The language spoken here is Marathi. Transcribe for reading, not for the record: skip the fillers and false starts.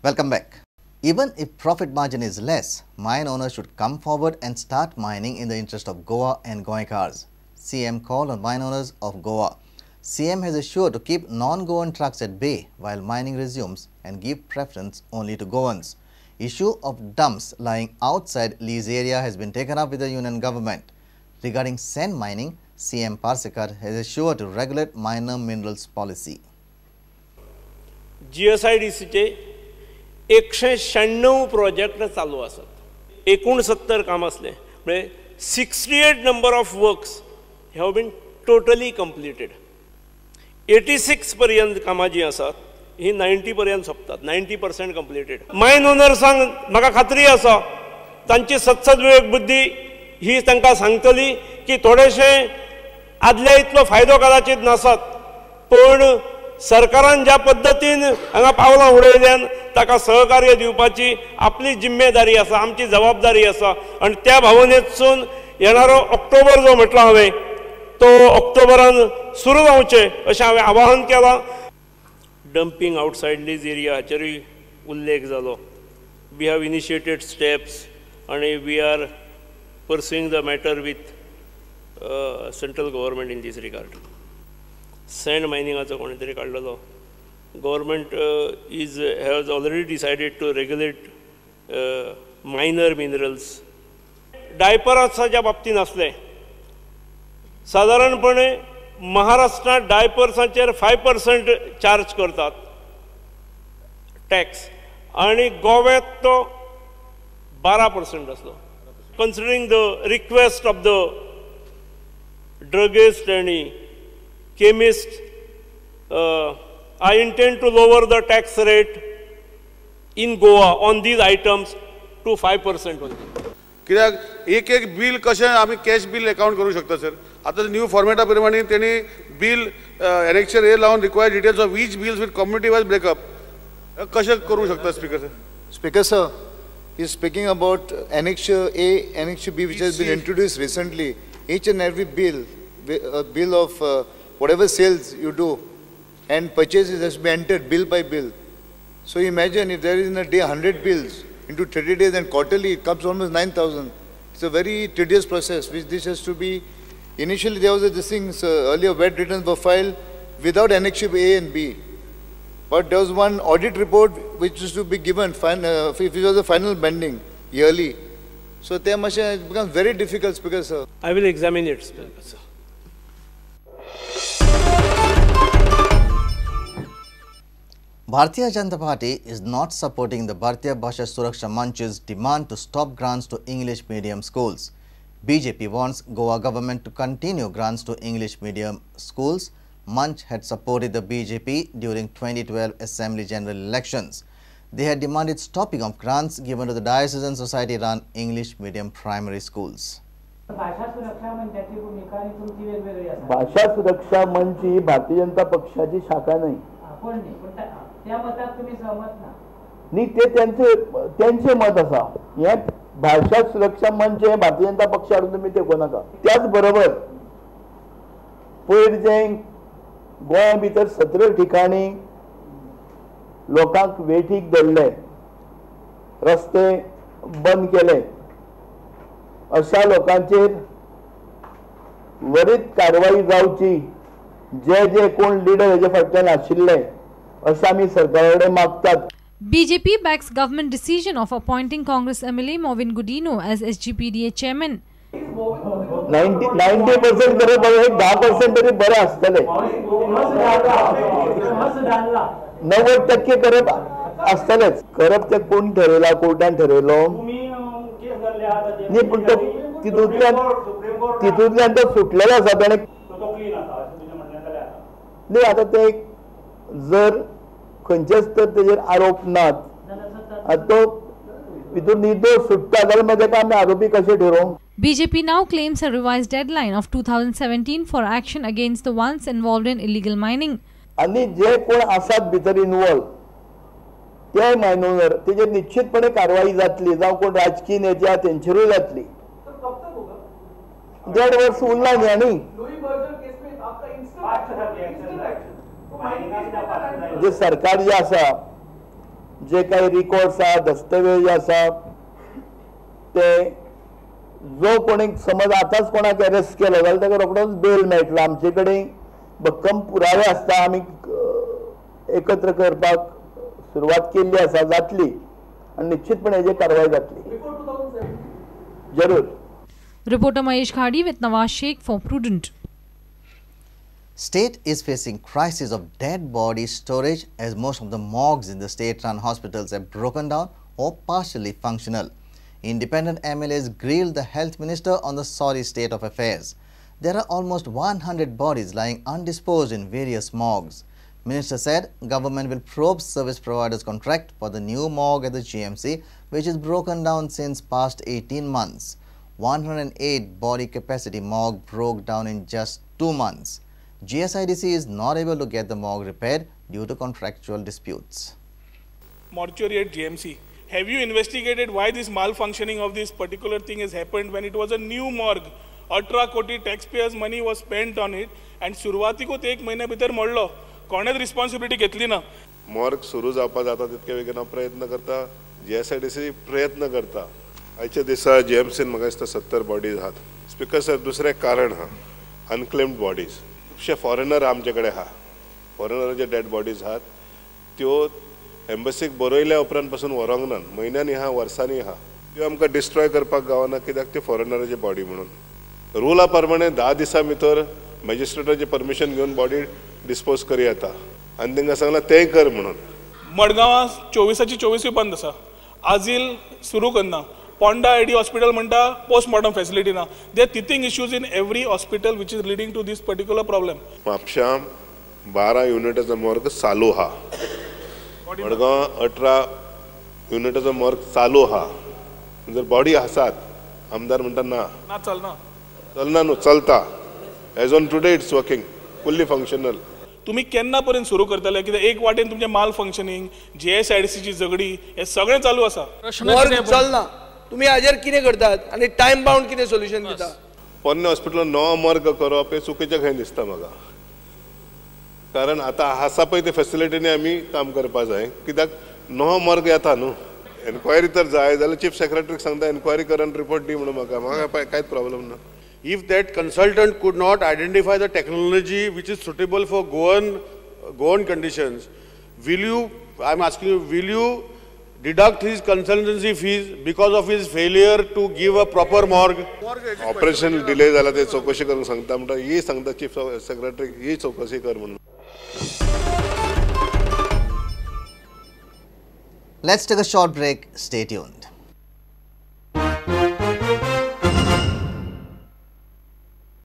Welcome back. Even if profit margin is less, mine owners should come forward and start mining in the interest of Goa and Goaikars. CM called on mine owners of Goa. CM has assured to keep non-Goan trucks at bay while mining resumes and give preference only to Goans. Issue of dumps lying outside lease area has been taken up with the union government. Regarding sand mining, CM Parsekar has assured to regulate minor minerals policy. GSIDCचे 196 प्रोजेक्ट चालू असतात. 69 काम असले म्हणजे 68 number of works have been totally completed. 86 पर्यंत कामां जी आसात ही 90 पर्यंत सोंपतात. 90% कंप्लीटेड. मायन ओनर्सांक म्हाका खात्री आसा तांची सत्सद बुद्धी ही तांकां सांगतली की थोडेशे आदल्या इतलो फायदो कदाचित नासत, पण सरकारान ज्या पद्धतीन हांगा पावलां उडयल्यान ताका सहकार्य दिवपाची आपली जिम्मेदारी आसा, आमची जबाबदारी आसा. आनी त्या भावनेतसून येणारो ऑक्टोबर जो म्हटलो हांवें तो ऑक्टोबरान सुरू जावचे अशें हांवें आवाहन केलां. डंपिंग आउटसायड लीज एरिया हाचेरूय उल्लेख जालो. वी हॅव इनिशिएटेड स्टेप्स आनी we are pursuing the matter with central government in this regard. Sand mining also कोणीतरी काढलेलो. Government has already decided to regulate minor minerals. डायपराच्या बाबतीन असले साधारणपणे महाराष्ट्रात डायपर्साचेर 5% चार्ज करतात टॅक्स आणि गोव्यात तो 12% असलो. Considering the request of the druggist and chemist, I intend to lower the tax rate in Goa on these items to 5% only. कित्याक एक बिल कशें आमी कॅश बिल अकाउंट करूं शकता सर. आतां न्यू फॉर्मेटा प्रमाणे तेणी बिल एनेक्चर ए लावन required details of each bills with community wise breakup कशें करूं शकता speaker sir. Speaker sir, he is speaking about Annexure A, Annexure B, which has been introduced recently. Each and every bill, a bill of whatever sales you do and purchases has to be entered bill by bill. So imagine if there is in a day 100 bills into 30 days and quarterly it comes almost 9,000. It's a very tedious process which this has to be. Initially there was this thing, earlier VAT returns were filed without Annexure A and B. But there was one audit report which is to be given, if it was a final bending yearly. So it becomes very difficult, Speaker sir. I will examine it, Speaker sir. Bharatiya Janata Party is not supporting the Bharatiya Bhasha Suraksha Manch's demand to stop grants to English medium schools. BJP wants Goa government to continue grants to English medium schools. Manch had supported the BJP during 2012 Assembly General Elections. They had demanded stopping of grants given to the diocesan society-run English medium primary schools. भाषा सुरक्षा मंच ही भारतीय जनता पक्षाची शाखा नाही. ते त्यांचे मत असा. हे भाषा सुरक्षा मंच हे भारतीय जनता पक्षाकडून तुम्ही ते कोण नका. त्याचबरोबर पयरचे गोंया भितर 17 ठिकाणी लोकांक वेठीक धरले, रस्ते बंद केले. अशा लोकांचेर त्वरित कारवाई जावची. जे कोण लिडर हेजे फाटल्यान आशिल्ले अशें आमी सरकारा कडेन मागतात. BJP backs government decision of appointing Congress MLA Movin Gudino as SGPDA chairman. 90% करप 10% तरी बरे असतले. 90% करप असतलेच. करप ते कोण ठरयला, कोर्टान ठरयलो न्ही, पण तितूंतल्यान तो सुटलेलो आसा. ताणें न्ही आतां ते जर खंयचेच तर तेजेर आरोप नात, आतां तो भितून निर्दोश सुट्टा जाल्यार मागीर ताका आमी आरोपी कशें ठरोवंक. BJP now claims a revised deadline of 2017 for action against the ones involved in illegal mining. आणि जे कोण आसात भितर इन्वॉल्व ते मायनर तेजेर निश्चितपणे कारवाई जातली. जावं कोण राजकीय नेते आहात तेंचेरूय जातली. 1.5 वर्ष उरला न्ही आनी जे सरकार जे आसा जे काही रिकॉर्ड्स आहा दस्तावेज आसा ते जो कोणी समज आताच कोणाक अरेस्ट केलो जाल्यार ताका रोखडोच बेल मेळटलो. आमचे कडेन भक्कम पुरावे आसता, आमी एकत्र करपाक सुरवात केल्ली आसा, जातली आनी निश्चितपणे हेजी कारवाय जातली. जरूर. Reporter Mahesh Khadi with Nawaz Sheikh for Prudent. State is facing crisis of dead body storage as most of the morgues in the state-run hospitals are broken down or partially functional. Independent MLAs grilled the health minister on the sorry state of affairs. There are almost 100 bodies lying undisposed in various morgues. Minister said government will probe service providers' contract for the new morgue at the GMC, which is broken down since past 18 months. 108 body capacity morgue broke down in just 2 months. GSIDC is not able to get the morgue repaired due to contractual disputes. Mortuary at GMC. Have you investigated why this malfunctioning of this particular thing has happened when it was a new morgue? 18 koti taxpayers' money was spent on it and सुरवातीकूच 1 महिन्या भितर मोडलो. कोणेच रिस्पॉन्सिबिलिटी घेतली ना. मॉर्ग सुरू जावपा जाता तितके बेगीन प्रयत्न करता. GSIDC प्रयत्न करता. आयच्या दिसा GMCन म्हाका दिसता 70 बॉडीज आहात. स्पीकर सर दुसरें कारण आहा अनक्लेम्ड बॉडीज. खुबशे फॉरेनर आमचे कडेन आहा. फॉरेनराचे डेड बॉडीज आहात त्यो एम्बसीक बरयल्या उपरांत पासून व्हरोंक ना. म्हयन्यांनी आहा, वर्सांनी आहा. त्यो आमकां डिस्ट्रॉय करपाक गावना कित्याक त्यो फॉरेनराची बॉडी म्हणून. रुला प्रमाणे 10 दिसां भितर मॅजिस्ट्रेटाची परमिशन घेवन बॉडी डिस्पोज करी येता आनी तांकां सांगलां तेंय कर म्हणून. मडगांवां 24ची बंद आसा. आजील सुरू करना. पोंडा एडी हॉस्पिटल म्हणटा पोस्टमॉर्टम फॅसिलिटी ना. They are thing issues in every hospital which is leading to these particular problem. म्हापशां 12 युनिटाचो मॉर्ग चालू आहा. मडगांव 18 युनिटाचो मॉर्ग चालू आहा. जर बॉडी आसात आमदार म्हणटा ना चलना न्हू, चलता. As on today it's working fully functional. तुम्ही केन्ना पर्यंत सुरू करतले कित्याक एक वाटेन तुमचें माल फंक्शनिंग GSIDCची झगडी हे सगळें चालू आसा. मॉर्ग चलना. तुम्ही हाजेर कितें करतात आनी टायम बाउंड कितें सोल्युशन दिता? पोन्ने हॉस्पिटलान नवो मॉर्ग करप हे चुकीचें खंय दिसता म्हाका. कारण आतां आसा पळय ते फॅसिलिटीनी आमी काम करपाक जाय. कित्याक नवो मॉर्ग येता न्हू. एन्क्वायरी तर जाय जाल्यार चीफ सेक्रेटरीक सांगता एन्क्वायरी कर आनी रिपोर्ट दी म्हणून म्हाका कांयच प्रॉब्लेम ना. If that consultant could not identify the technology which is suitable for Goan conditions, I'm asking you, will you deduct his consultancy fees because of his failure to give a proper morgue? Operation delay झाला ते चौकशी करून सांगता म्हणटा ही सांगता चीफ सेक्रेटरी ही चौकशी कर म्हणून. Let's take a short break. Stay tuned.